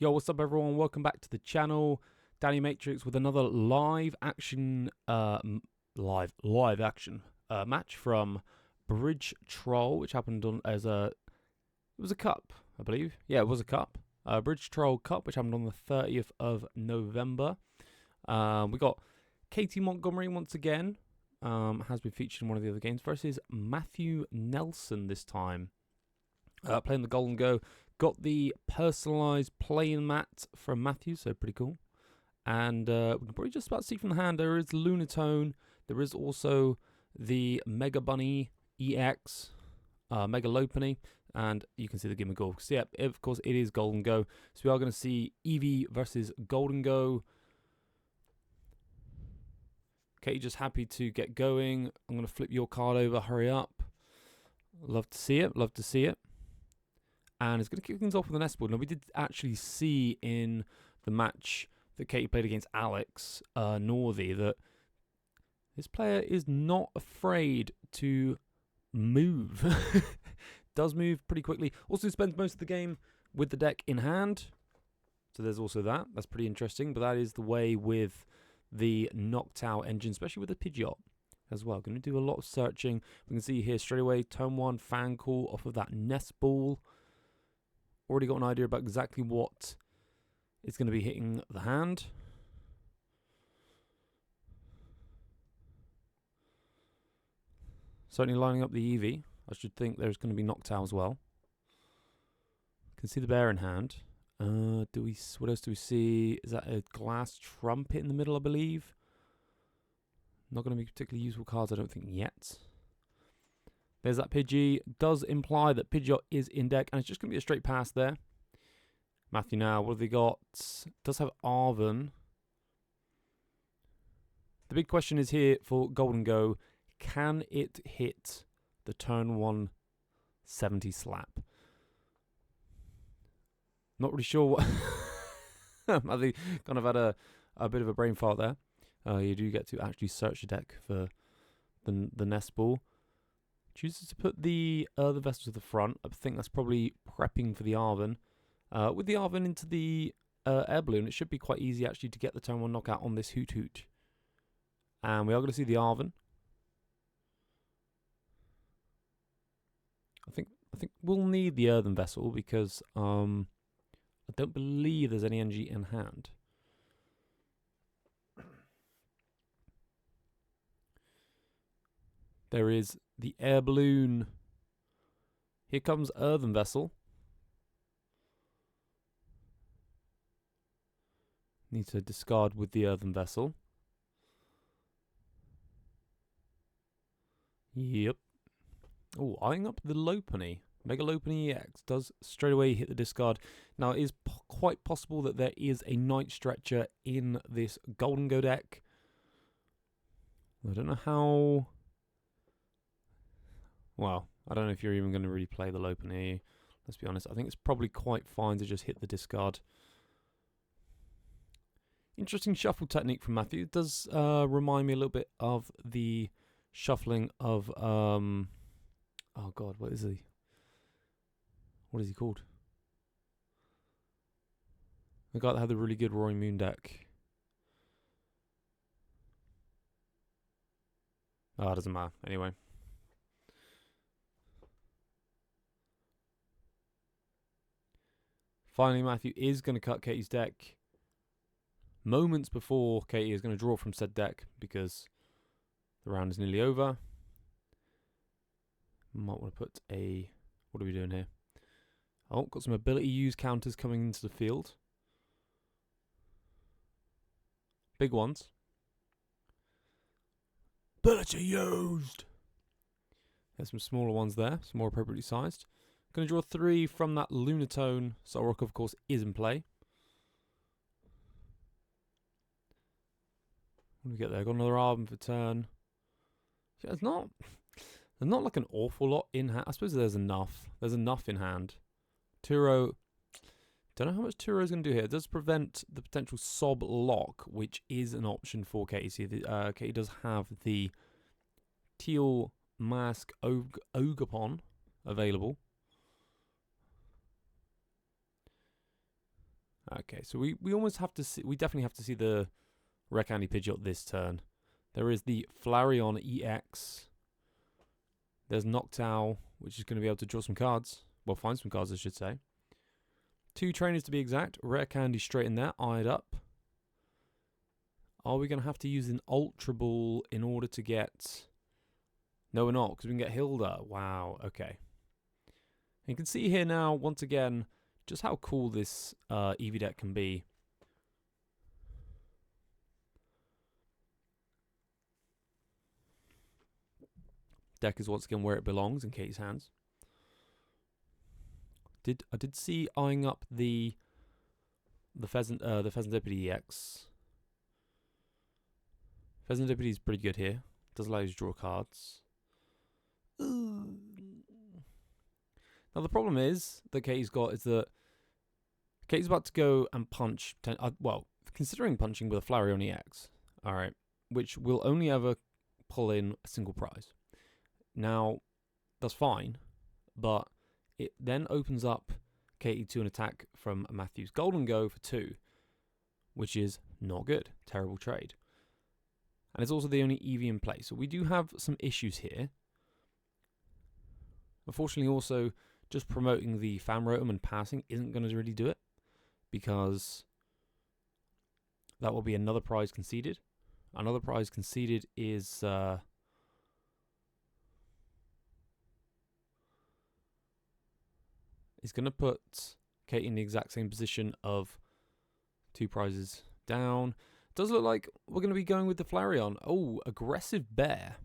Yo, what's up everyone? Welcome back to the channel. DannyMatrix with another live action match from Bridge Troll, which happened on as it was a cup, I believe. Yeah, it was a cup. Bridge Troll Cup, which happened on the 30th of November. We got Katy Montgomery once again. Has been featured in one of the other games versus Matthew Nelson this time. Playing the Gholdengo. Got the personalised playing mat from Matthew, so pretty cool. And we can probably just about see from the hand, there is Lunatone. There is also the Mega Bunny EX, Mega Lopunny, and you can see the Gimmick. So yeah, of course it is Gholdengo. So we are going to see Eevee versus Gholdengo. Okay, just happy to get going. I'm going to flip your card over. Hurry up. Love to see it. Love to see it. And it's going to kick things off with an S-board. Now, we did actually see in the match that Katy played against Alex Northey that this player is not afraid to move. Does move pretty quickly. Also spends most of the game with the deck in hand. So there's also that. That's pretty interesting. But that is the way with the knocked out engine, especially with the Pidgeot as well. Going to do a lot of searching. We can see here straight away, turn 1, fan call off of that nest ball. Already got an idea about exactly what is going to be hitting the hand. Certainly lining up the Eevee. I should think there's going to be knocked out as well. Can see the bear in hand. What else do we see? Is that a glass trumpet in the middle, I believe? Not going to be particularly useful cards, I don't think, yet. There's that Pidgey. Does imply that Pidgeot is in deck, and it's just going to be a straight pass there. Matthew now, what have they got? Does have Arven. The big question is here for Gholdengo, can it hit the turn 1 70 slap? Not really sure what... I think kind of had a bit of a brain fart there. You do get to actually search the deck for the nest ball. Chooses to put the vessel to the front. I think that's probably prepping for the Arven. With the Arven into the air balloon, it should be quite easy actually to get the turn 1 knockout on this Hoot Hoot. And we are going to see the Arven. I think we'll need the earthen vessel because I don't believe there's any energy in hand. There is the air balloon. Here comes earthen vessel. Need to discard with the earthen vessel. Yep. Oh, eyeing up the Lopunny. Mega Lopunny EX does straight away hit the discard. Now, it is quite possible that there is a Night Stretcher in this Gholdengo deck. I don't know how... Well, I don't know if you're even going to really play the Lopunny. Let's be honest. I think it's probably quite fine to just hit the discard. Interesting shuffle technique from Matthew. It does remind me a little bit of the shuffling of... oh, God, what is he? What is he called? The guy that had the really good Roaring Moon deck. Oh, it doesn't matter. Anyway. Finally, Matthew is going to cut Katy's deck moments before Katy is going to draw from said deck because the round is nearly over. Might want to put a... What are we doing here? Oh, got some ability use counters coming into the field. Big ones. Ability used! There's some smaller ones there, some more appropriately sized. Going to draw 3 from that Lunatone. Solrock, of course, is in play. What do we get there? Got another Arven for turn. Yeah, there's not like an awful lot in hand. I suppose there's enough. There's enough in hand. Turo. Don't know how much Turo is going to do here. It does prevent the potential Sob Lock, which is an option for Katy. See, Katy does have the Teal Mask Ogapon available. Okay, so we almost have to see, we definitely have to see the Rare Candy Pidgeot this turn. There is the Flareon EX. There's Noctowl, which is going to be able to draw some cards. Well, find some cards, I should say. 2 trainers to be exact. Rare Candy straight in there, eyed up. Are we going to have to use an Ultra Ball in order to get... No, we're not, because we can get Hilda. Wow, okay. And you can see here now, once again, just how cool this Eevee deck can be. Deck is once again where it belongs, in Kate's hands. I did see eyeing up the Pheasantipede EX. Pheasantipede is pretty good here. Does allow you to draw cards. Ooh. Now the problem is that Kate's got is that Kate's about to go and punch. Well, considering punching with a Flareon EX, all right, which will only ever pull in a single prize. Now, that's fine, but it then opens up Katie to an attack from Matthew's Gholdengo for 2, which is not good. Terrible trade. And it's also the only Eevee in play. So we do have some issues here. Unfortunately, also, just promoting the Famrotom and passing isn't going to really do it, because that will be another prize conceded. Another prize conceded is... is going to put Kate in the exact same position of 2 prizes down. Does look like we're going to be going with the Flareon. Oh, aggressive bear.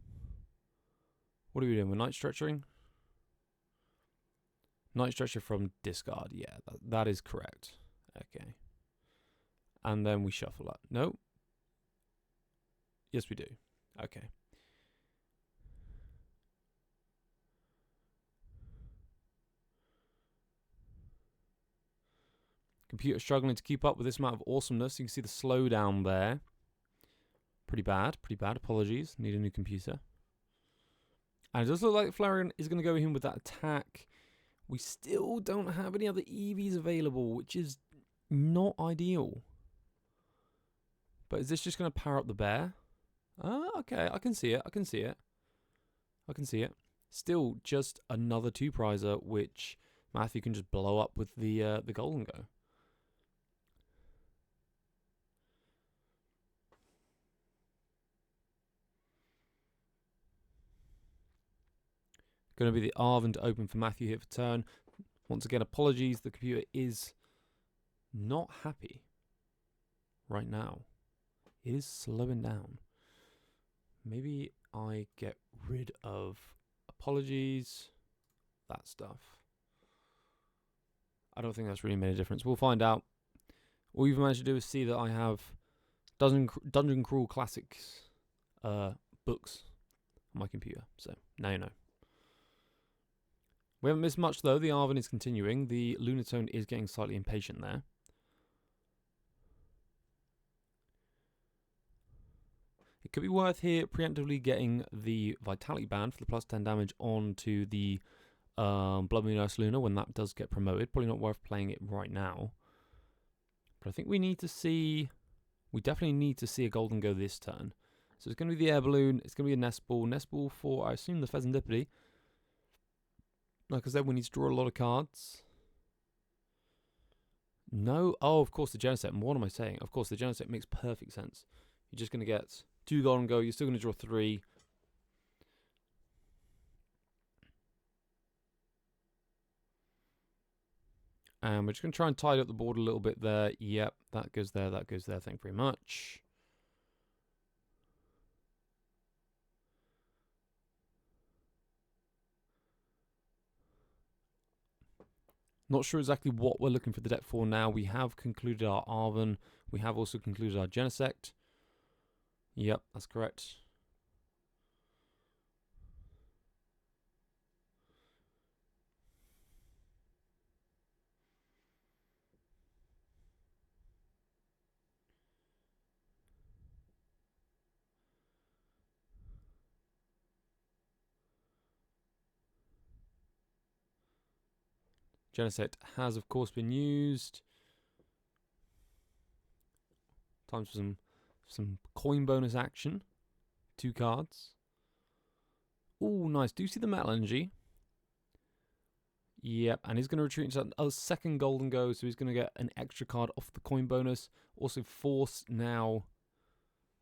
What are we doing? We're night stretching? Night stretcher from discard. Yeah, that is correct. Okay. And then we shuffle that. No. Yes, we do. Okay. Computer struggling to keep up with this amount of awesomeness. You can see the slowdown there. Pretty bad. Pretty bad. Apologies. Need a new computer. And it does look like Flareon is going to go in with that attack. We still don't have any other Eevees available, which is not ideal. But is this just going to power up the bear? Okay. I can see it. I can see it. I can see it. Still just another 2-prizer, which Matthew can just blow up with the Gholdengo. Going to be the Arven to open for Matthew here for turn. Once again, apologies. The computer is not happy right now. It is slowing down. Maybe I get rid of apologies, that stuff. I don't think that's really made a difference. We'll find out. All we've managed to do is see that I have Dungeon Crawl Classics books on my computer. So now you know. We haven't missed much though. The Arven is continuing. The Lunatone is getting slightly impatient there. It could be worth here preemptively getting the Vitality Band for the plus 10 damage onto the Blood Moon Earth Luna when that does get promoted. Probably not worth playing it right now. But I think we need to see... We definitely need to see a Gholdengo this turn. So it's going to be the Air Balloon. It's going to be a Nest Ball. Nest Ball for, I assume, the Pheasantipede. Like I said, we need to draw a lot of cards. No. Oh, of course, the Genesect. What am I saying? Of course, the Genesect makes perfect sense. You're just going to get 2 Gholdengo. You're still going to draw 3. And we're just going to try and tidy up the board a little bit there. Yep, that goes there, that goes there. Thank you very much. Not sure exactly what we're looking for the deck for now. We have concluded our Arven. We have also concluded our Genesect. Yep, that's correct. Genesect has, of course, been used. Time for some coin bonus action. 2 cards. Ooh, nice. Do you see the metal energy? Yep, and he's going to retreat into a second Gholdengo, so he's going to get an extra card off the coin bonus. Also forced now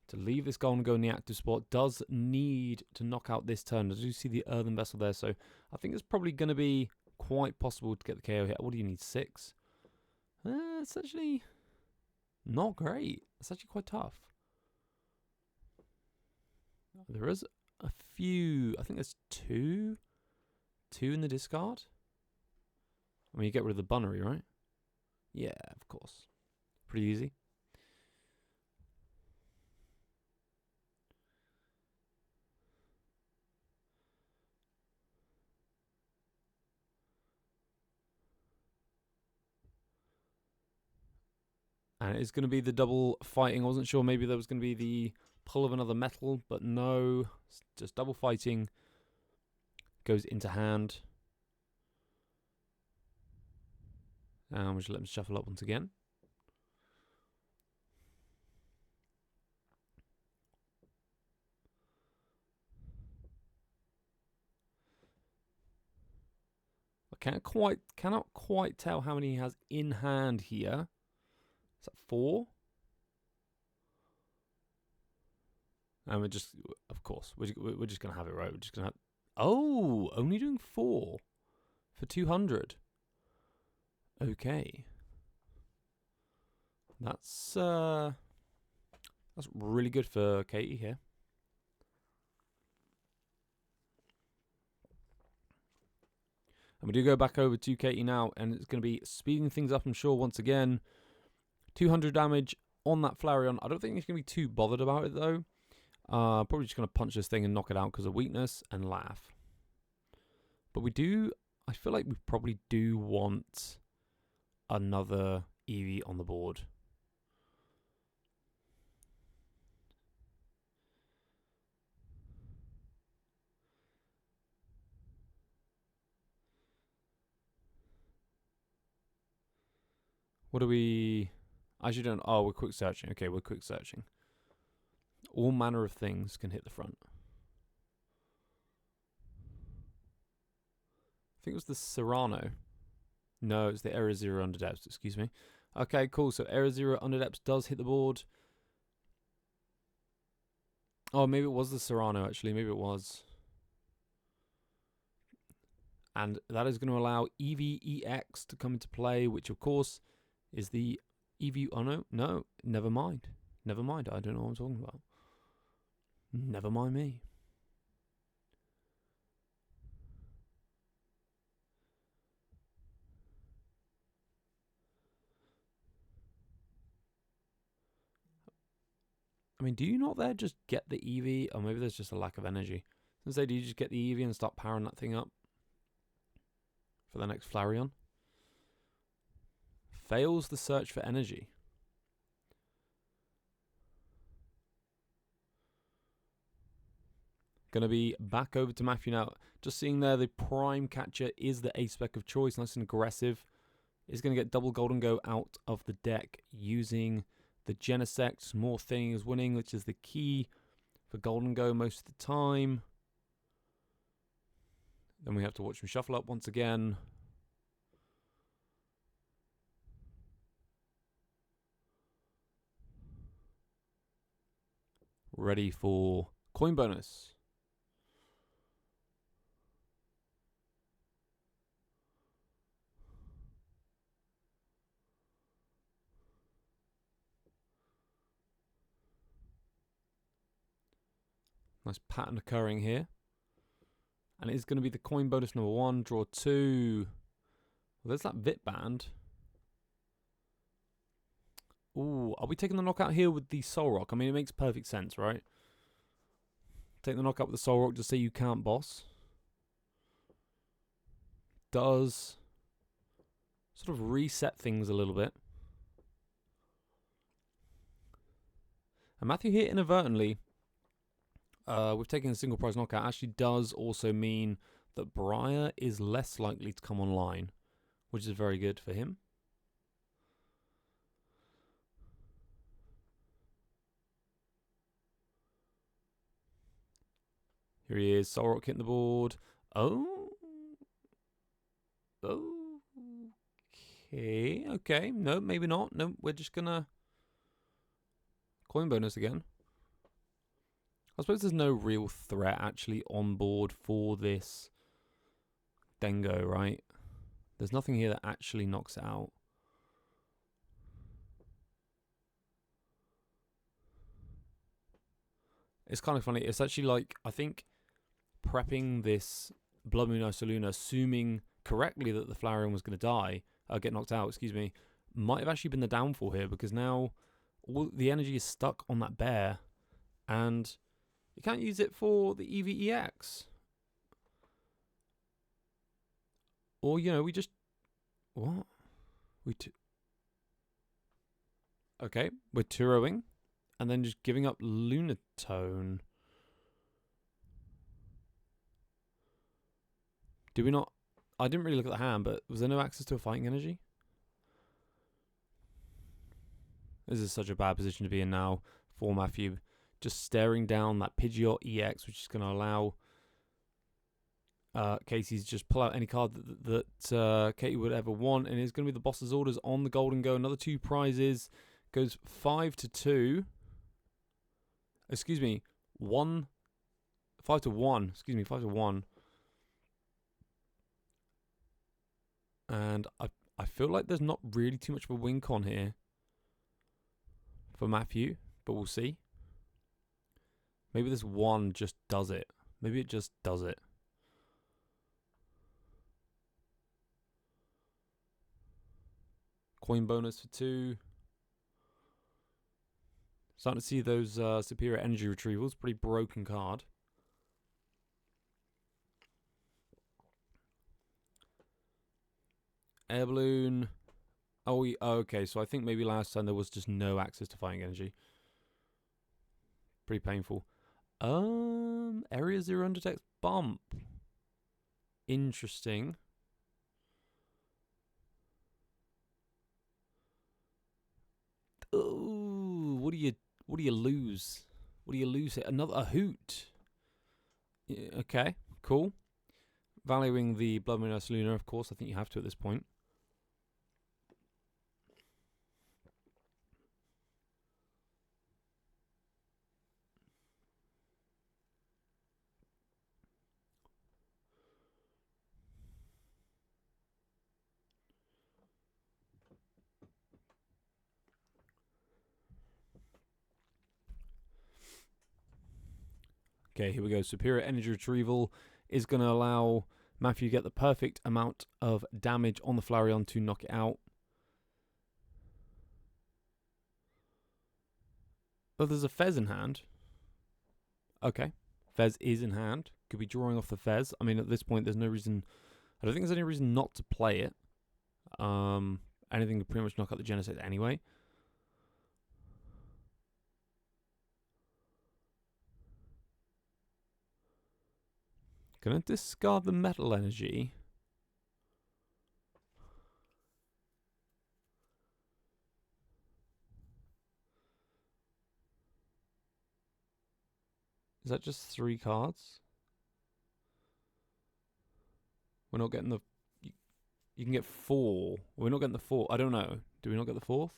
to leave this Gholdengo in the active spot. Does need to knock out this turn. I do see the Earthen Vessel there, so I think it's probably going to be quite possible to get the KO here. What do you need, 6? It's actually not great. It's actually quite tough. There is a few, I think there's 2 in the discard. I mean, you get rid of the Bunnery, right? Yeah, of course. Pretty easy. And it's going to be the double fighting. I wasn't sure maybe there was going to be the pull of another metal, but no. It's just double fighting. Goes into hand. And we'll just let him shuffle up once again. I cannot quite tell how many he has in hand here. Is that 4? And we're just, of course, we're just going to have it, right? We're just going to have... Oh, only doing 4 for 200. Okay. That's really good for Katy here. And we do go back over to Katy now, and it's going to be speeding things up, I'm sure, once again. 200 damage on that Flareon. I don't think he's going to be too bothered about it, though. Probably just going to punch this thing and knock it out because of weakness and laugh. But we do... I feel like we probably do want another Eevee on the board. What do we... I actually don't... Oh, we're quick searching. Okay, we're quick searching. All manner of things can hit the front. I think it was the Serrano. No, it's the Area Zero Under Depths, excuse me. Okay, cool. So Area Zero Under Depths does hit the board. Oh, maybe it was the Serrano, actually. Maybe it was. And that is going to allow Eevee EX to come into play, which, of course, is the Eevee... Oh, no. No, never mind. Never mind. I don't know what I'm talking about. Never mind me. I mean, do you not there just get the Eevee? Or maybe there's just a lack of energy. I was gonna say, do you just get the Eevee and start powering that thing up for the next Flareon? Fails the search for energy. Gonna be back over to Matthew now. Just seeing there, the Prime Catcher is the ace spec of choice. Nice and aggressive. Is going to get double Gholdengo out of the deck using the Genesect. More things winning, which is the key for Gholdengo most of the time. Then we have to watch him shuffle up once again. Ready for coin bonus. Nice pattern occurring here. And it is going to be the coin bonus number 1. Draw 2. Well, there's that Vit Band. Ooh, are we taking the knockout here with the Soul Rock? I mean, it makes perfect sense, right? Take the knockout with the Soul Rock to say you can't boss. Does sort of reset things a little bit. And Matthew here inadvertently... we've taken a single prize knockout. Actually does also mean that Briar is less likely to come online, which is very good for him. Here he is. Soul Rock hitting the board. Oh. Okay. No, maybe not. No, we're just gonna coin bonus again. I suppose there's no real threat actually on board for this Gholdengo, right? There's nothing here that actually knocks it out. It's kind of funny. It's actually like, I think prepping this Blood Moon Ursaluna, assuming correctly that the Flareon was going to die, get knocked out, excuse me, might have actually been the downfall here, because now all the energy is stuck on that bear, and you can't use it for the Eevee EX. Or, you know, we just... What? Okay, we're 2-0-ing, and then just giving up Lunatone. Do we not... I didn't really look at the hand, but was there no access to a fighting energy? This is such a bad position to be in now for Matthew. Just staring down that Pidgeot EX, which is going to allow Katy to just pull out any card that Katy would ever want. And it's going to be the boss's orders on the Gholdengo. Another 2 prizes. Goes 5-2. Excuse me. 5-1. Excuse me, 5-1. And I feel like there's not really too much of a win con here for Matthew, but we'll see. Maybe this 1 just does it. Maybe it just does it. Coin bonus for 2. Starting to see those superior energy retrievals. Pretty broken card. Air balloon. Oh, okay. So I think maybe last time there was just no access to fighting energy. Pretty painful. Area 0 undetects bump. Interesting. Oh, what do you lose? What do you lose here? A hoot. Yeah, okay, cool. Valuing the Blood Moon Ursaluna, of course. I think you have to at this point. Okay, here we go. Superior energy retrieval is going to allow Matthew to get the perfect amount of damage on the Flareon to knock it out. Oh, there's a Fez in hand. Okay, Fez is in hand. Could be drawing off the Fez. I mean, at this point, there's no reason... I don't think there's any reason not to play it. Anything could pretty much knock out the Genesect anyway. Gonna discard the metal energy. Is that just 3 cards? We're not getting the... You can get 4. We're not getting the 4. I don't know. Do we not get the 4th?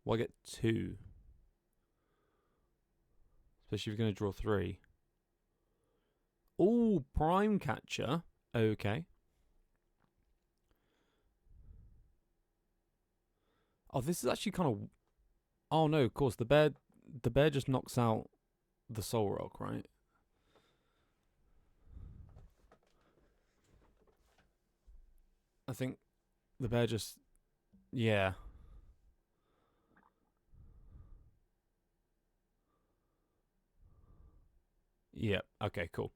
Well, I get 2. Especially if you're going to draw 3. Oh, Prime Catcher. Okay. Oh, this is actually kind of... Oh, no, of course. The bear just knocks out the Soul Rock, right? I think the bear just... Yeah. Yep. Okay, cool.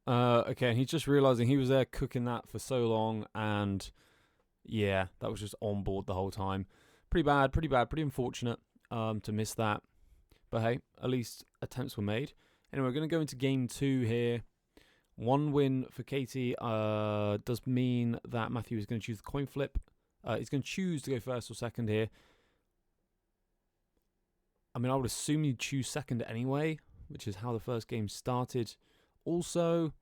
Okay, and he's just realizing he was there cooking that for so long, and yeah, that was just on board the whole time. Pretty bad, pretty unfortunate to miss that. But hey, at least attempts were made. Anyway, we're going to go into game 2 here. 1 win for Katy does mean that Matthew is going to choose the coin flip. He's going to choose to go first or second here. I mean, I would assume you'd choose second anyway, which is how the first game started. Also,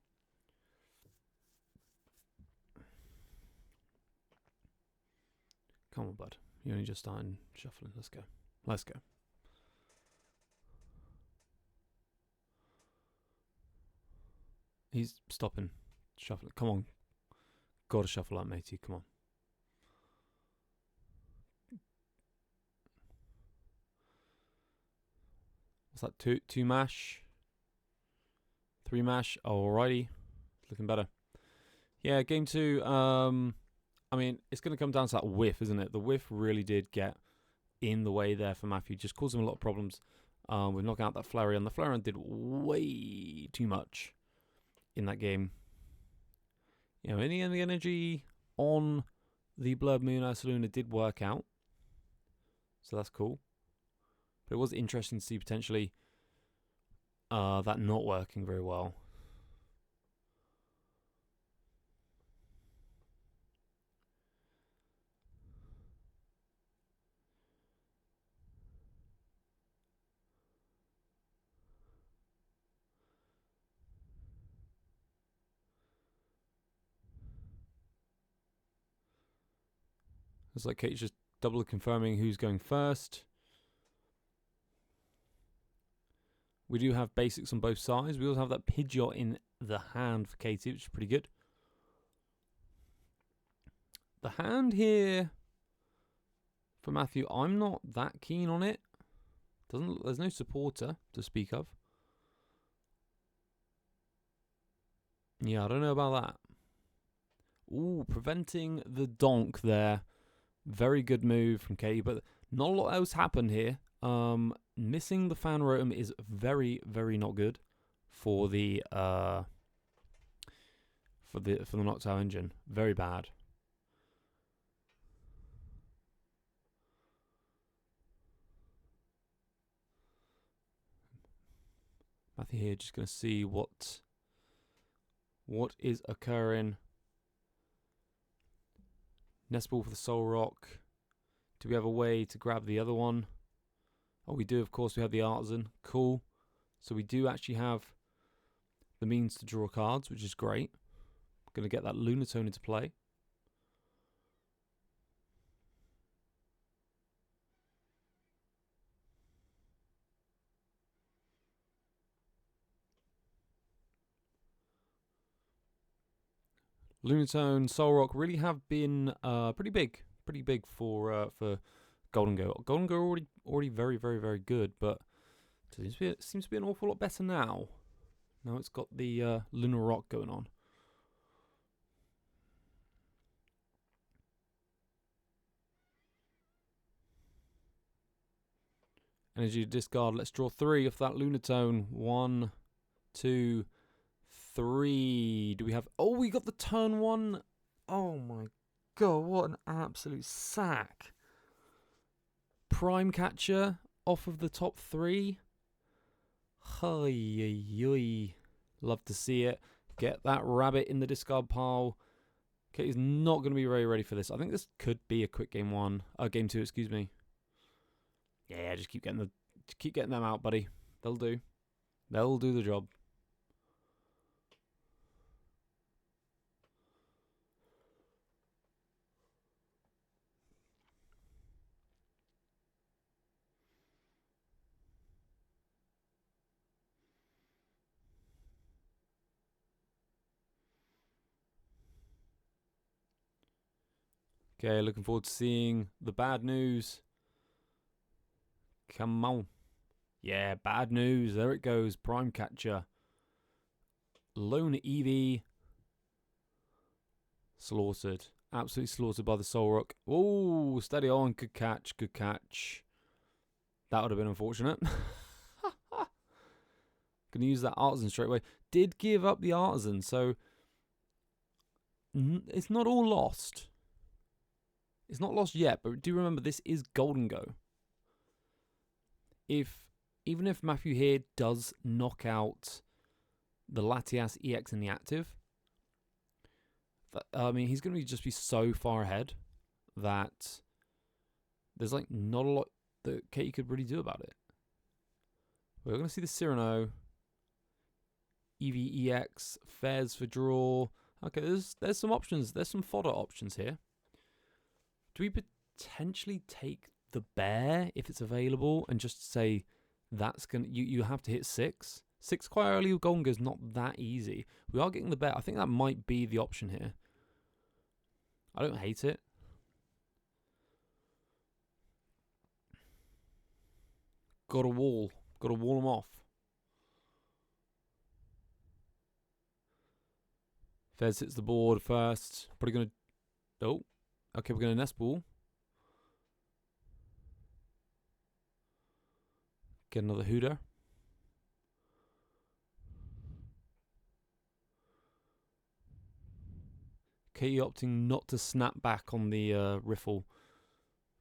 come on, bud. You're only just starting shuffling. Let's go. Let's go. He's stopping shuffling. Come on. Gotta shuffle up, matey. Come on. What's that? Two mash? 3 mash? Alrighty. Looking better. Yeah, game 2. I mean, it's going to come down to that whiff, isn't it? The whiff really did get in the way there for Matthew. Just caused him a lot of problems with knocking out that Flareon. The Flareon did way too much in that game. You know, any of the energy on the Blurb Moon Ursaluna did work out. So that's cool. But it was interesting to see potentially that not working very well. It's like Kate's just double confirming who's going first. We do have basics on both sides. We also have that Pidgeot in the hand for Katie, which is pretty good. The hand here for Matthew, I'm not that keen on it. There's no supporter to speak of. Yeah, I don't know about that. Ooh, preventing the donk there. Very good move from Katie, but not a lot else happened here. Missing the fan rotom is very, very not good for the Noctowl engine. Very bad. Matthew here just gonna see what is occurring. Nest Ball for the Soul Rock. Do we have a way to grab the other one? Oh, we do, of course. We have the Artisan. Cool. So we do actually have the means to draw cards, which is great. Going to get that Lunatone into play. Lunatone, Soul Rock really have been pretty big for Gholdengo. Gholdengo already very, very, very good, but it seems to be an awful lot better now. Now it's got the Lunar Rock going on. Energy to discard. Let's draw 3 off that Lunatone. 1, 2, 3. Do we have... Oh, we got the turn 1. Oh my god, what an absolute sack. Prime Catcher off of the top 3. Love to see it. Get that rabbit in the discard pile. Okay, he's not going to be very ready for this. I think this could be a quick game 2, excuse me. Yeah, just keep getting them out, buddy. They'll do. They'll do the job. Okay, looking forward to seeing the bad news. Come on. Yeah, bad news. There it goes. Prime Catcher. Lone Eevee. Slaughtered. Absolutely slaughtered by the Soul Rock. Oh, steady on. Good catch. Good catch. That would have been unfortunate. Gonna use that Artisan straight away. Did give up the Artisan, so it's not all lost. It's not lost yet, but do remember this is Gholdengo. Even if Matthew here does knock out the Latias EX in the active, I mean, he's going to just be so far ahead that there's like not a lot that Katie could really do about it. We're going to see the Cyrano. Eevee EX, Fez for draw. Okay, there's some options. There's some fodder options here. Do we potentially take the bear if it's available and just say that's gonna you have to hit 6? 6 quite early with Gholdengo is not that easy. We are getting the bear. I think that might be the option here. I don't hate it. Got a wall them off. Fez hits the board first. Probably gonna. Oh, okay. We're gonna nest ball. Get another hooter. Katy opting not to snap back on the riffle,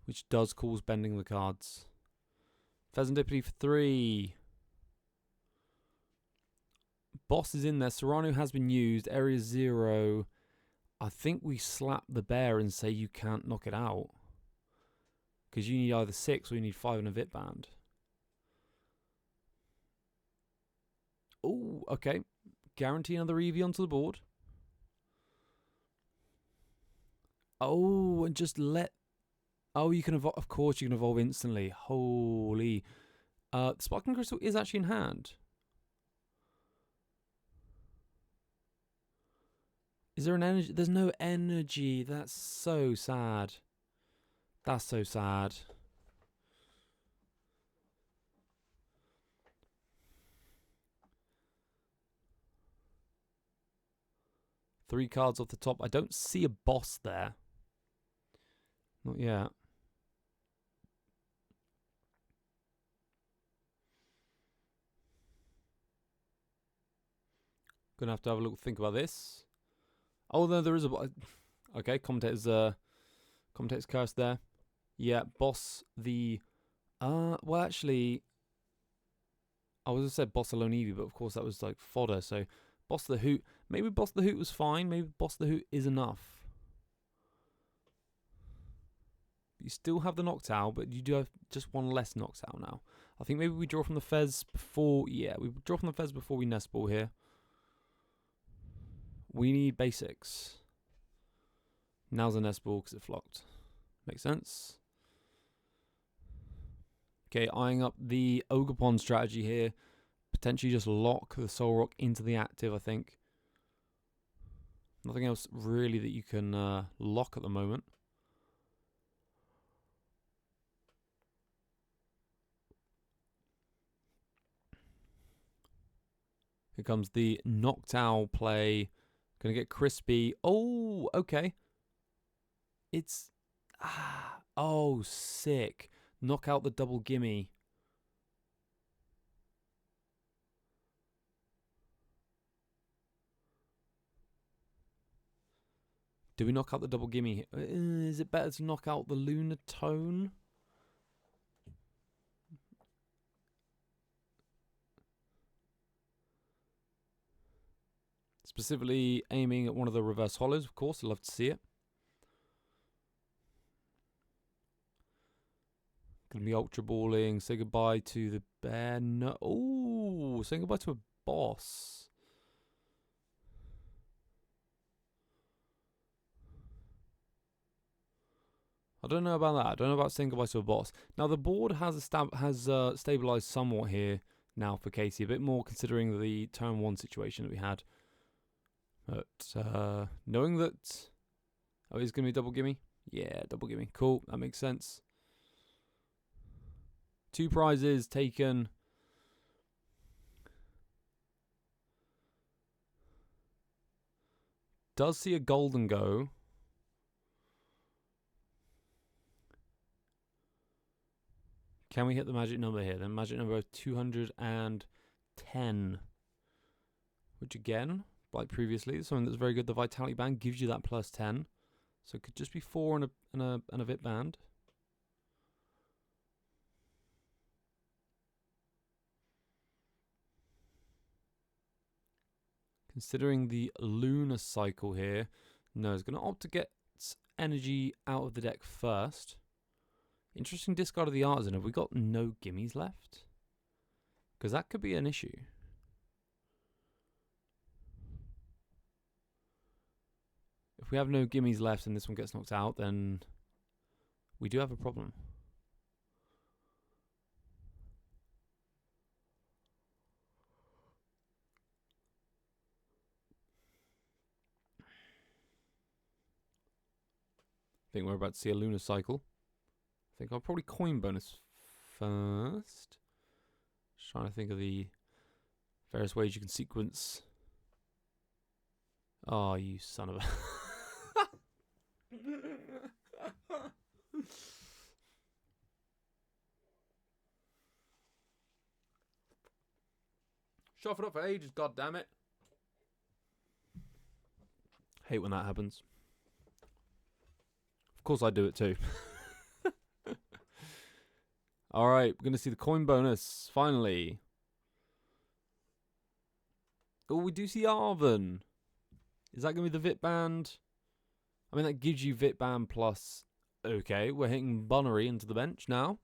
which does cause bending the cards. Pheasantipity for 3. Boss is in there. Serrano has been used. Area 0. I think we slap the bear and say you can't knock it out. Because you need either 6 or you need 5 in a Vit Band. Oh, okay. Guarantee another Eevee onto the board. Oh, and just let... Oh, you can evolve... Of course you can evolve instantly. Holy... the Sparkling Crystal is actually in hand. Is there an energy? There's no energy. That's so sad. That's so sad. Three cards off the top. I don't see a boss there. Not yet. Gonna have to have a little think about this. Oh no, there is a okay. Commentator's curse there. Yeah, boss the. Well, actually, I was gonna say boss alone Eevee, but of course that was like fodder. So boss the hoot. Maybe boss the hoot was fine. Maybe boss the hoot is enough. You still have the Noctowl, but you do have just one less Noctowl now. I think maybe we draw from the Fez before. Yeah, we draw from the Fez before we nest ball here. We need basics. Now's a nest ball because it flocked. Makes sense. Okay, eyeing up the Ogerpon strategy here. Potentially just lock the Soul Rock into the active, I think. Nothing else really that you can lock at the moment. Here comes the Noctowl play. Gonna get crispy. Oh, okay. It's... oh, sick. Knock out the double gimme. Do we knock out the double gimme? Is it better to knock out the Lunar Tone? Specifically aiming at one of the reverse hollows, of course. I'd love to see it. Gonna be ultra balling. Say goodbye to the bear. No. Oh, saying goodbye to a boss. I don't know about that. I don't know about saying goodbye to a boss. Now the board has stabilized somewhat here now for Katy. A bit more considering the turn 1 situation that we had. But knowing that... Oh, it's going to be double gimme? Yeah, double gimme. Cool, that makes sense. 2 prizes taken. Does see a Gholdengo. Can we hit the magic number here? Then magic number 210. Which again... like previously, something that's very good. The Vitality Band gives you that plus 10. So it could just be 4 and a Vit Band. Considering the Lunar Cycle here, no, it's going to opt to get energy out of the deck first. Interesting discard of the Artisan. Have we got no gimmies left? Because that could be an issue. If we have no gimmies left and this one gets knocked out, then we do have a problem. I think we're about to see a lunar cycle. I think I'll probably coin bonus first. Just trying to think of the various ways you can sequence. Oh, you son of a... Shuffled up for ages, goddammit. Hate when that happens. Of course I do it too. Alright, we're going to see the coin bonus, finally. Oh, we do see Arven. Is that going to be the Vit Band? I mean, that gives you Vit Band plus... Okay, we're hitting Bunnery into the bench now.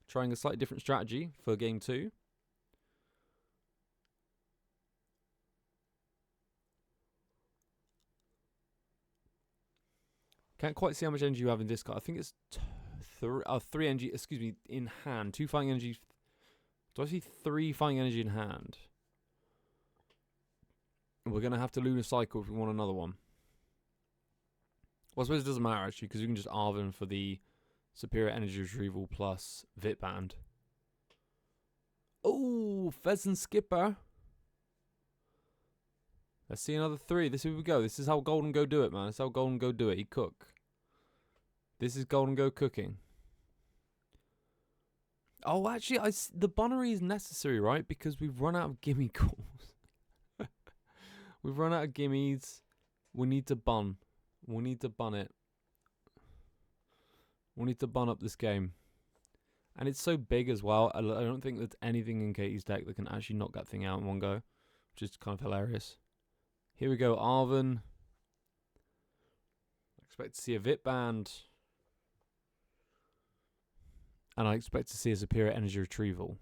Trying a slightly different strategy for game 2. Can't quite see how much energy you have in this card. I think it's 3 energy, excuse me, in hand. 2 fighting energy. Do I see 3 fighting energy in hand? We're going to have to lunar cycle if we want another one. Well, I suppose it doesn't matter actually, because you can just Arven for the superior energy retrieval plus Vit Band. Oh, Pheasant Skipper. Let's see another 3. This is where we go. This is how Gholdengo do it, man. This is how Gholdengo do it. He cook. This is Gholdengo cooking. Oh, actually, the Bunnery is necessary, right? Because we've run out of gimme calls. We've run out of gimmies. We need to bun. We need to bun it. We need to bun up this game. And it's so big as well. I don't think there's anything in Katy's deck that can actually knock that thing out in one go. Which is kind of hilarious. Here we go, Arven. I expect to see a Vit Band. And I expect to see a superior energy retrieval.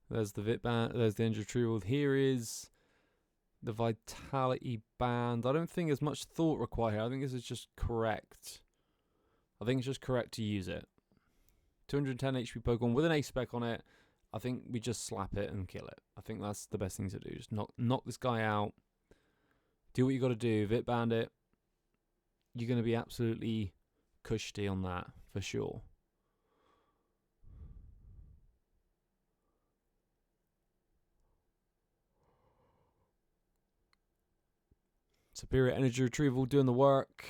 There's the Vit Band. There's the energy retrieval. Here is the Vitality Band. I don't think there's much thought required here. I think this is just correct. I think it's just correct to use it. 210 HP Pokemon with an Ace Spec on it. I think we just slap it and kill it. I think that's the best thing to do. Just knock this guy out. Do what you got to do. Vit Band it. You're going to be absolutely cushy on that for sure. Superior energy retrieval doing the work.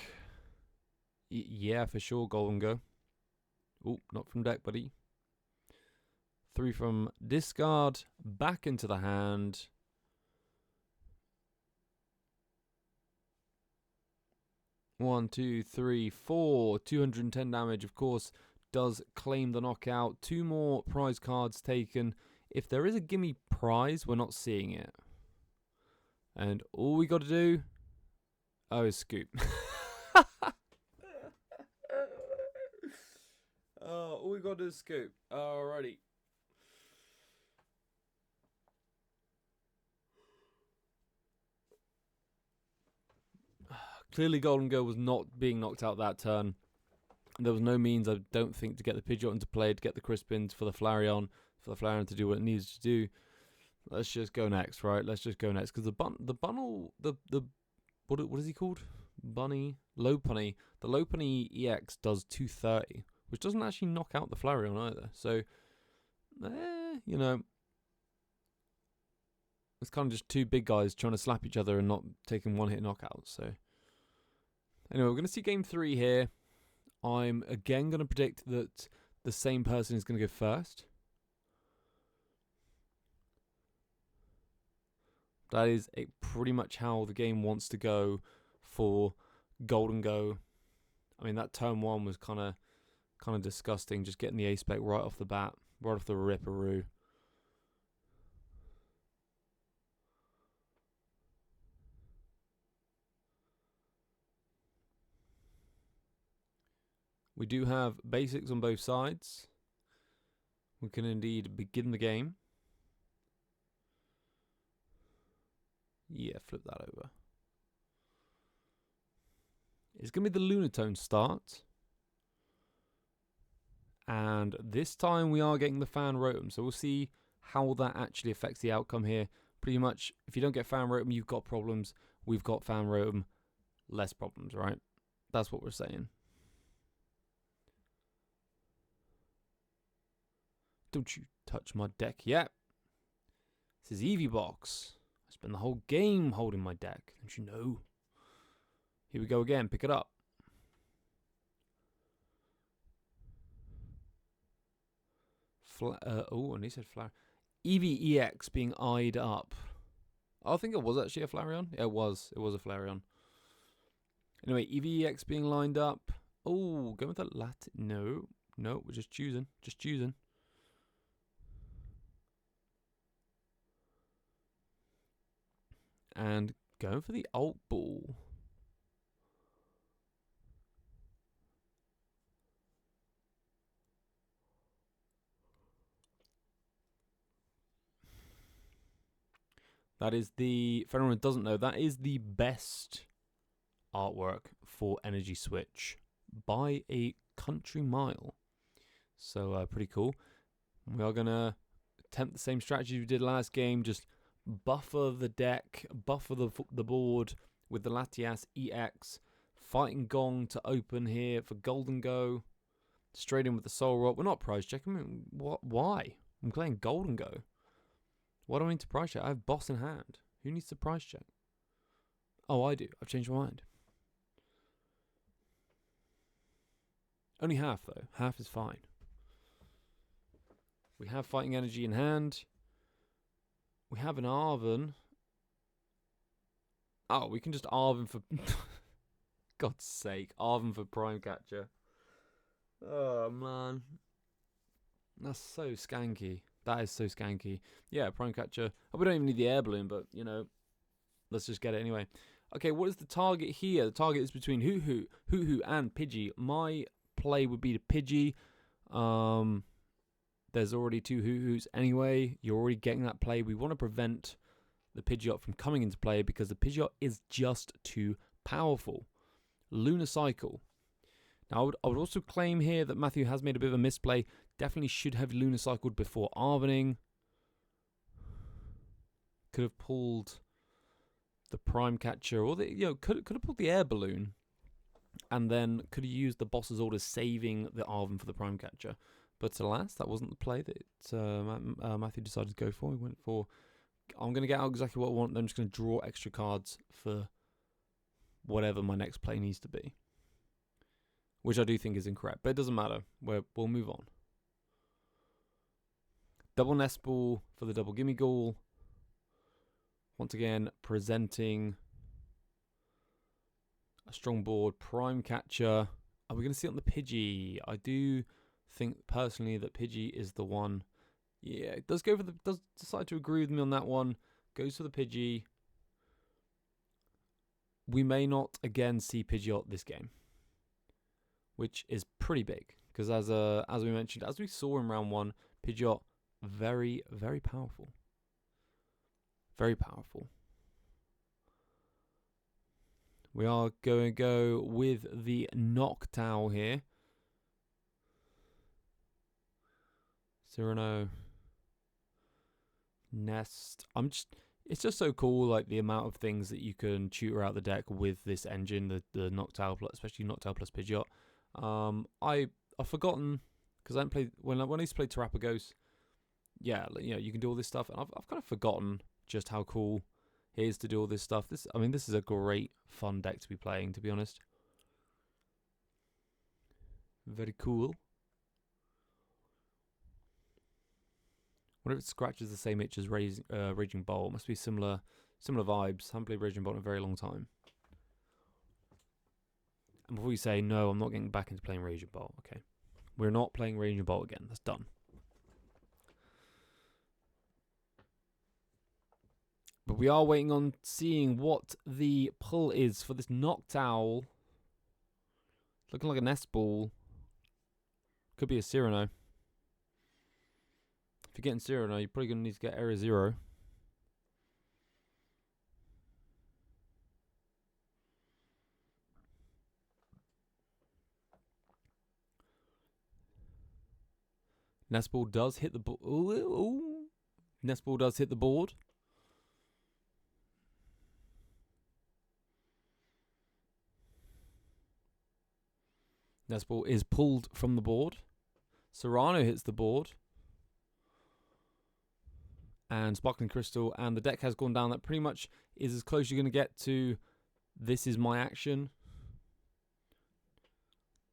Yeah, for sure, Gholdengo. Oh, not from deck, buddy. 3 from discard, back into the hand. One, two, three, 4. 210 damage, of course, does claim the knockout. 2 more prize cards taken. If there is a gimme prize, we're not seeing it. And all we got to do... Oh, is scoop. Oh, all we got to do is scoop. Alrighty. Clearly, Gholdengo was not being knocked out that turn. There was no means, I don't think, to get the Pidgeot into play, to get the Crispin for the Flareon to do what it needs to do. Let's just go next, right? Let's just go next. Because what is he called? Lopunny. The Lopunny EX does 230, which doesn't actually knock out the Flareon either. So, you know, it's kind of just 2 big guys trying to slap each other and not taking one-hit knockouts. So, anyway, we're going to see game 3 here. I'm again going to predict that the same person is going to go first. That is pretty much how the game wants to go for Gholdengo. I mean, that turn 1 was kind of disgusting, just getting the Ace Spec right off the bat. Right off the ripperoo. We do have basics on both sides. We can indeed begin the game. Yeah, flip that over. It's going to be the Lunatone start. And this time we are getting the Fan Rotom. So we'll see how that actually affects the outcome here. Pretty much, if you don't get Fan Rotom, you've got problems. We've got Fan Rotom, less problems, right? That's what we're saying. Don't you touch my deck yet. This is Eevee box. I spent the whole game holding my deck. Don't you know? Here we go again. Pick it up. Oh, and he said Flareon. Eevee EX being eyed up. Oh, I think it was actually a Flareon. Yeah, it was. It was a Flareon. Anyway, Eevee EX being lined up. Oh, going with that Latin. No, no, we're just choosing. Just choosing. And going for the Alt Ball. That is the, if anyone doesn't know, that is the best artwork for Energy Switch by a country mile. So pretty cool. We are going to attempt the same strategy we did last game, just buffer the deck, buffer the board with the Latias EX, Fighting Gong to open here for Gholdengo, straight in with the Soul Rock. We're not price checking. I mean, why? I'm playing Gholdengo. What do I need to price check? I have boss in hand. Who needs to price check? Oh, I do. I've changed my mind. Only half, though. Half is fine. We have Fighting Energy in hand. We have an Arven. Oh, we can just Arven for... God's sake. Arven for Prime Catcher. Oh, man. That's so skanky. That is so skanky. Yeah, Prime Catcher. Oh, we don't even need the air balloon, but, you know, let's just get it anyway. Okay, what is the target here? The target is between Hoo-Hoo, and Pidgey. My play would be to Pidgey. There's already two Hoo-Hoos anyway. You're already getting that play. We want to prevent the Pidgeot from coming into play because the Pidgeot is just too powerful. Lunar Cycle. Now, I would also claim here that Matthew has made a bit of a misplay. Definitely should have Lunar Cycled before Arvening. Could have pulled the Prime Catcher, or could have pulled the Air Balloon, and then could have used the boss's orders, saving the Arven for the Prime Catcher. But alas, that wasn't the play that Matthew decided to go for. He went for, I'm going to get out exactly what I want. Then I'm just going to draw extra cards for whatever my next play needs to be, which I do think is incorrect, but it doesn't matter. We'll move on. Double Nest Ball for the double Gimme Ghoul. Once again, presenting a strong board. Prime Catcher. Are we going to see it on the Pidgey? I do think personally that Pidgey is the one. Yeah, it does go for does decide to agree with me on that one. Goes for the Pidgey. We may not again see Pidgeot this game, which is pretty big because as we mentioned, as we saw in round one, Pidgeot very, very powerful. Very powerful. We are going to go with the Noctowl here. Cyrano. Nest. It's just so cool, like the amount of things that you can tutor out the deck with this engine, the Noctowl, especially Noctowl plus Pidgeot. I've forgotten because I haven't played when I used to play Terrapagos. Yeah, you can do all this stuff, and I've kind of forgotten just how cool it is to do all this stuff. This is a great fun deck to be playing, to be honest. Very cool. What if it scratches the same itch as Raging Bolt? Must be similar vibes. Haven't played Raging Bolt in a very long time. And before you say, no, I'm not getting back into playing Raging Bolt, okay. We're not playing Raging Bolt again. That's done. But we are waiting on seeing what the pull is for this Noctowl. Looking like a nest ball. Could be a Cyrano. If you're getting Cyrano, you're probably going to need to get Area 0. Nest ball does hit the board. Ooh. Nest ball does hit the board. Nest ball is pulled from the board. Serrano hits the board. And Sparkling Crystal. And the deck has gone down. That pretty much is as close you're going to get to this is my action.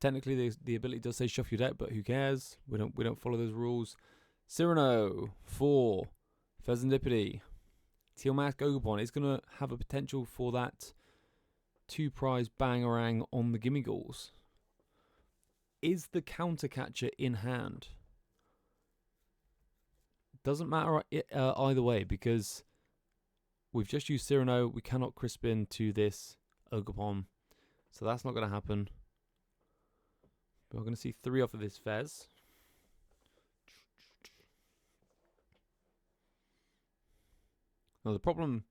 Technically, the ability does say shuffle your deck, but who cares? We don't follow those rules. Cyrano for Pheasantipede. Teal Mask Ogopon is going to have a potential for that 2-prize Bangarang on the Gimme Ghouls. Is the counter catcher in hand? Doesn't matter either way, because we've just used Cyrano. We cannot crisp into this Ogopon, so that's not going to happen. But we're going to see 3 off of this Fez. Now the problem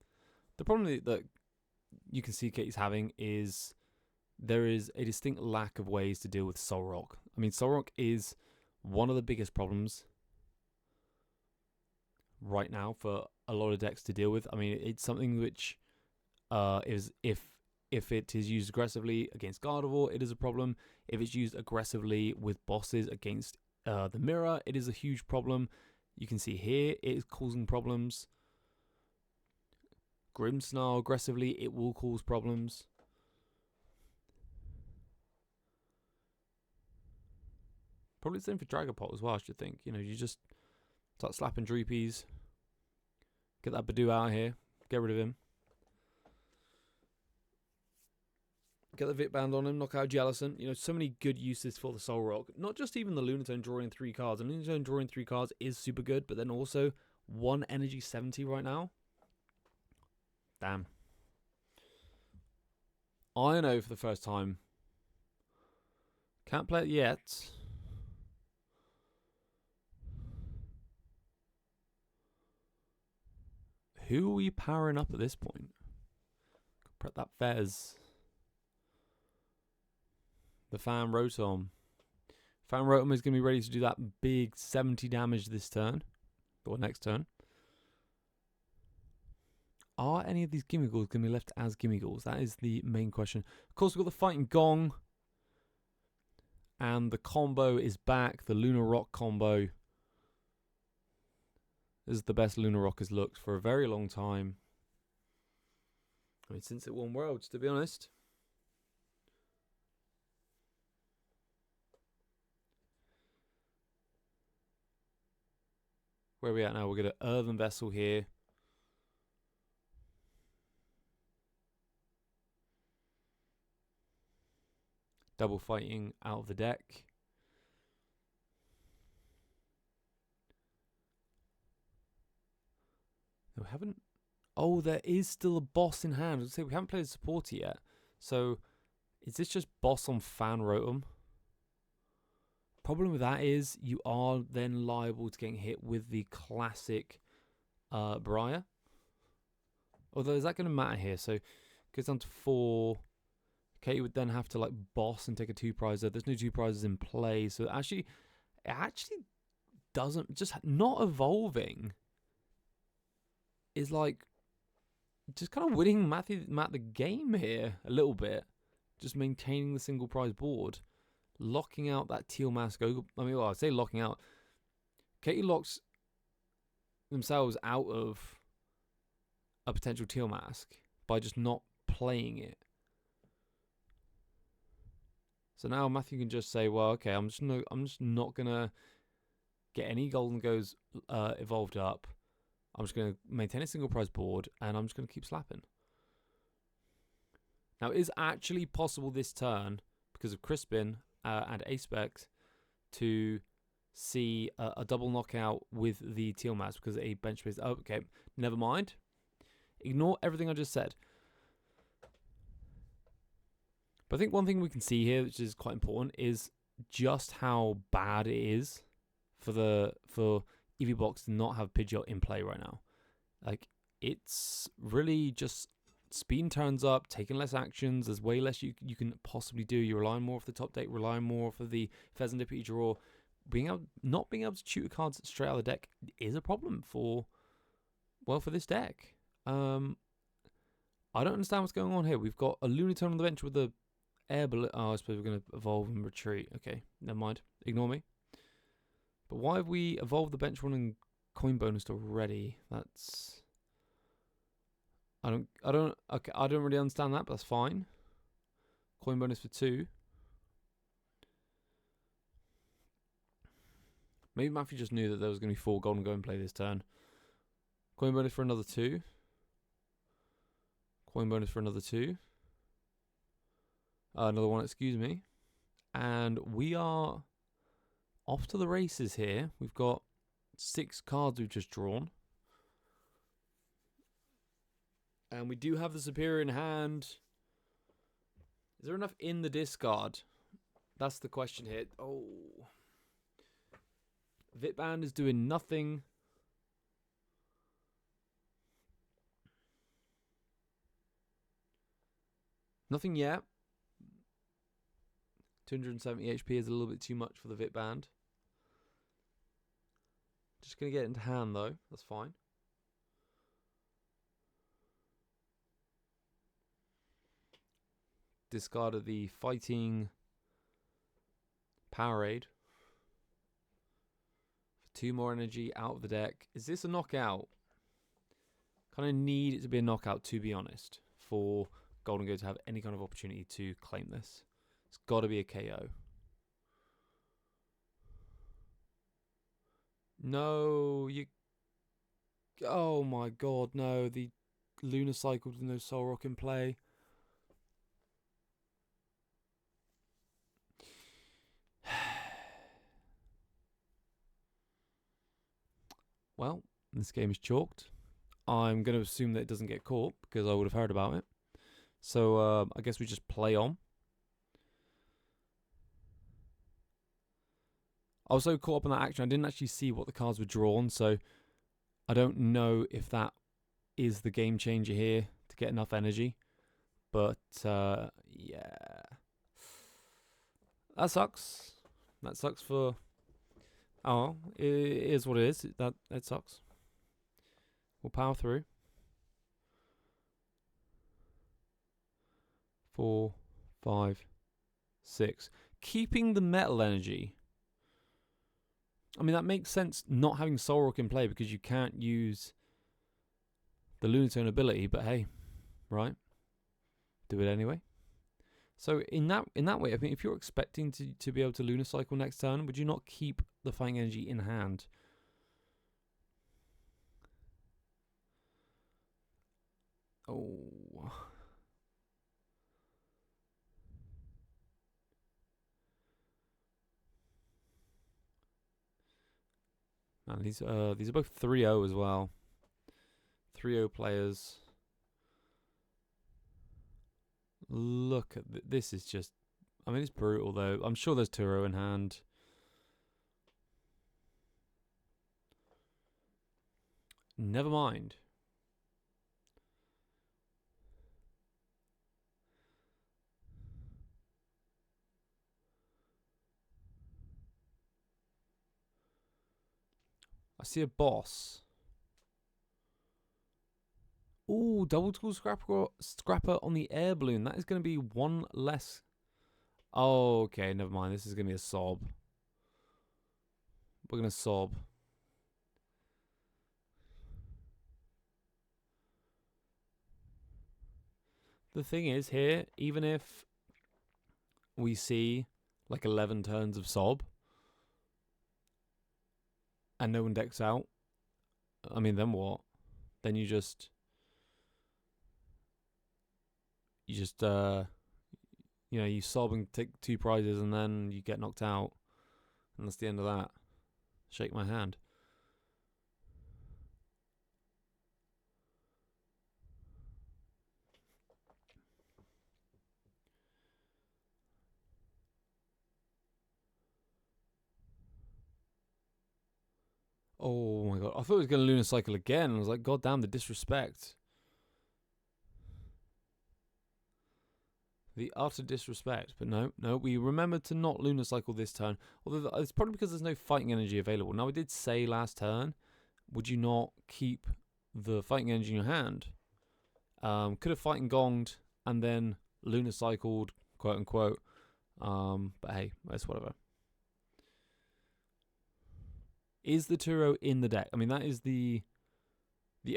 that you can see Katy's having is there is a distinct lack of ways to deal with Solrock. I mean, Solrock is one of the biggest problems right now for a lot of decks to deal with. I mean, it's something which is if it is used aggressively against Gardevoir, it is a problem. If it's used aggressively with bosses against the mirror, it is a huge problem. You can see here it is causing problems. Grimmsnarl aggressively, it will cause problems. Probably the same for Dragapult as well, I should think. You know, you just start slapping Droopies. Get that Badoo out of here. Get rid of him. Get the Vit Band on him. Knock out Jellicent. You know, so many good uses for the Solrock. Not just even the Lunatone drawing 3 cards. And Lunatone drawing 3 cards is super good, but then also 1 Energy 70 right now. Damn. Iono for the first time. Can't play it yet. Who are we powering up at this point? Prep that Fez. The Fan Rotom. Fan Rotom is going to be ready to do that big 70 damage this turn. Or next turn. Are any of these Gimme Ghouls going to be left as Gimme Ghouls? That is the main question. Of course, we've got the Fighting Gong. And the combo is back. The Lunar Rock combo. This is the best Lunar Rock has looked for a very long time. I mean, since it won Worlds, to be honest. Where are we at now? We've got an Earthen Vessel here. Double Fighting out of the deck. No, we haven't. Oh, there is still a boss in hand. I was going to say, we haven't played a supporter yet. So, is this just boss on Fan Rotom? Problem with that is you are then liable to getting hit with the classic Briar. Although, is that going to matter here? So, it goes down to 4. Katy would then have to like boss and take a 2-prizer. There's no 2 prizes in play. So, it actually doesn't. Just not evolving is like just kind of winning Matt the game here a little bit. Just maintaining the single prize board. Locking out that Teal Mask. I mean, well, I say locking out. Katy locks themselves out of a potential Teal Mask by just not playing it. So now Matthew can just say, well, okay, I'm just not gonna get any Gholdengos evolved up. I'm just gonna maintain a single prize board, and I'm just gonna keep slapping. Now, it is actually possible this turn because of Crispin and Aspect to see a double knockout with the Teal Mask because a bench base. Oh, okay, never mind. Ignore everything I just said. But I think one thing we can see here, which is quite important, is just how bad it is for Eevee Box to not have Pidgeot in play right now. Like, it's really just speed turns up, taking less actions. There's way less you can possibly do. You're relying more off the top deck, relying more off of the Pheasant Dipper you draw. Not being able to tutor cards straight out of the deck is a problem for this deck. I don't understand what's going on here. We've got a Lunatone on the bench with the air balloon. Oh, I suppose we're going to evolve and retreat. Okay, never mind. Ignore me. But why have we evolved the bench one and coin bonus already? That's... I don't really understand that, but that's fine. Coin bonus for 2. Maybe Matthew just knew that there was going to be 4 Gholdengo in play this turn. Coin bonus for another 2. Coin bonus for another 2. Another 1, excuse me. And we are off to the races here. We've got 6 cards we've just drawn. And we do have the Superior in hand. Is there enough in the discard? That's the question here. Oh. Vitband is doing nothing. Nothing yet. 270 HP is a little bit too much for the Vitband. Just going to get it into hand though. That's fine. Discarded the Fighting Powerade. For 2 more energy out of the deck. Is this a knockout? Kind of need it to be a knockout, to be honest, for Gholdengo to have any kind of opportunity to claim this. It's got to be a KO. No, you... Oh my god, no. The Lunar Cycle with no Soul Rock in play. Well, this game is chalked. I'm going to assume that it doesn't get caught because I would have heard about it. So I guess we just play on. I was so caught up in that action, I didn't actually see what the cards were drawn. So I don't know if that is the game changer here to get enough energy. But yeah. That sucks. That sucks for... Oh, it is what it is. It sucks. We'll power through. 4, 5, 6. Keeping the metal energy. I mean, that makes sense not having Soul Rock in play because you can't use the Lunatone ability, but hey, right? Do it anyway. So in that way, I mean, if you're expecting to be able to Lunar Cycle next turn, would you not keep the Fighting Energy in hand? Oh. Man, these are both 3-0 as well. 3-0 players. Look at this is just... I mean, it's brutal though. I'm sure there's 2-0 in hand. Never mind. I see a boss. Ooh, double tool scrapper on the air balloon. That is going to be 1 less. Oh, okay, never mind. This is going to be a sob. We're going to sob. The thing is here, even if we see like 11 turns of sob and no one decks out, I mean, then what? Then you just you know, you sob and take 2 prizes and then you get knocked out, and that's the end of that. Shake my hand. Oh my god. I thought it was going to Lunar Cycle again. I was like, god damn, the disrespect. The utter disrespect. But no, we remembered to not Lunar Cycle this turn. Although it's probably because there's no fighting energy available. Now, we did say last turn, would you not keep the fighting energy in your hand? Could have fighting gonged and then Lunar Cycled, quote unquote. But hey, that's whatever. Is the Turo in the deck? I mean, that is the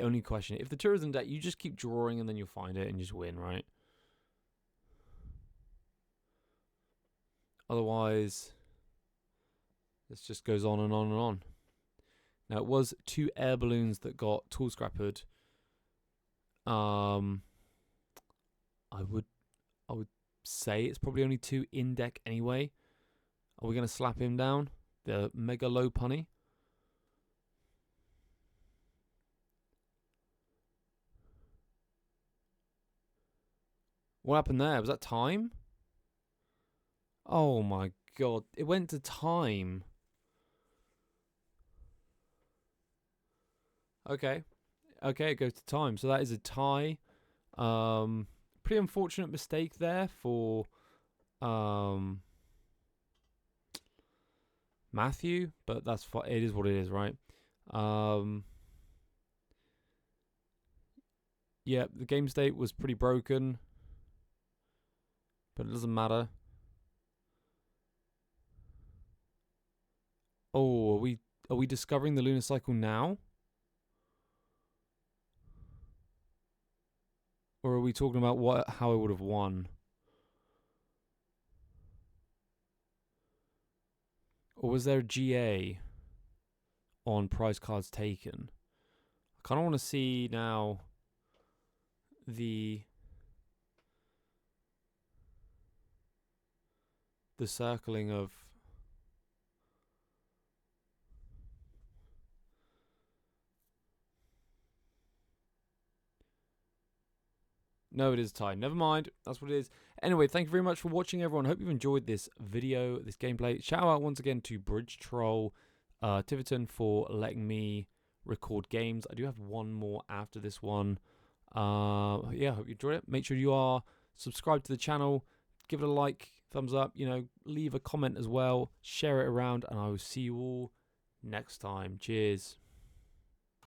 only question. If the Turo's in the deck, you just keep drawing and then you'll find it and just win, right? Otherwise, this just goes on and on and on. Now, it was 2 air balloons that got tool scrappered. I would say it's probably only 2 in deck anyway. Are we going to slap him down? The mega low punny. What happened there? Was that time? Oh my god. It went to time. Okay. Okay, it goes to time. So that is a tie. Pretty unfortunate mistake there for Matthew, but that's it is what it is, right? Yeah, the game state was pretty broken, but it doesn't matter. Oh, are we discovering the lunar cycle now? Or are we talking about how I would have won? Or was there a GA on prize cards taken? I kind of want to see now the circling of no, it is time. Never mind. That's what it is. Anyway, thank you very much for watching, everyone. Hope you've enjoyed this video, this gameplay. Shout out once again to Bridge Troll Tiverton for letting me record games. I do have one more after this one. Yeah, hope you enjoyed it. Make sure you are subscribed to the channel. Give it a like, thumbs up. You know, leave a comment as well. Share it around, and I will see you all next time. Cheers.